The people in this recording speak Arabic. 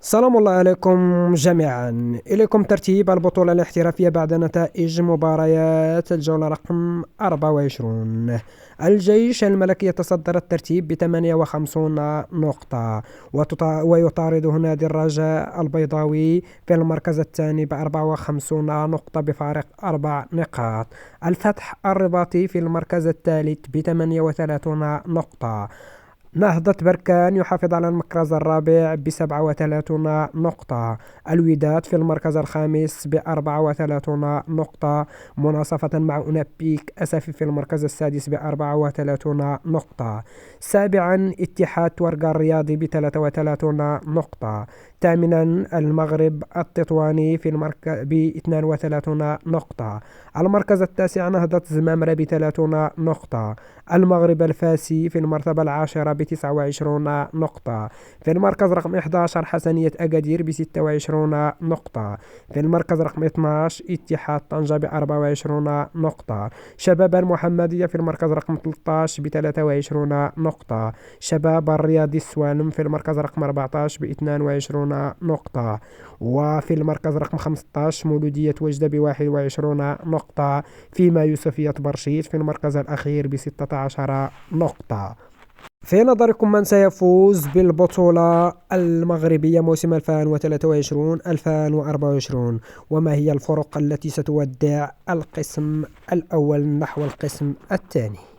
سلام الله عليكم جميعا. إليكم ترتيب البطولة الاحترافية بعد نتائج مباريات الجولة رقم 24. الجيش الملكي يتصدر الترتيب ب 58 نقطة، ويطارده نادي الرجاء البيضاوي في المركز الثاني ب 54 نقطة بفارق 4 نقاط. الفتح الرباطي في المركز الثالث ب 38 نقطة. نهضة بركان يحافظ على المركز الرابع ب37 نقطة. الوداد في المركز الخامس ب34 نقطة، مناصفة مع أولمبيك أسفي في المركز السادس ب34 نقطة. سابعا اتحاد ورقة الرياضي ب33 نقطة. ثامنا المغرب التطواني في المركز ب32 نقطة. المركز التاسع نهضة زمامرة ب30 نقطة. المغرب الفاسي في المرتبة العاشرة ب29 نقطة. في المركز رقم 11 حسنية أكادير ب26 نقطة. في المركز رقم 12 اتحاد طنجة ب24 نقطة. شباب المحمدية في المركز رقم 13 ب23 نقطة. شباب الرياضي السوالم في المركز رقم 14 ب22 نقطة. وفي المركز رقم 15 مولودية وجدة ب21 نقطة، فيما يوسفية برشيد في المركز الأخير ب16 نقطة. في نظركم من سيفوز بالبطولة المغربية موسم 2023-2024؟ وما هي الفرق التي ستودع القسم الأول نحو القسم الثاني؟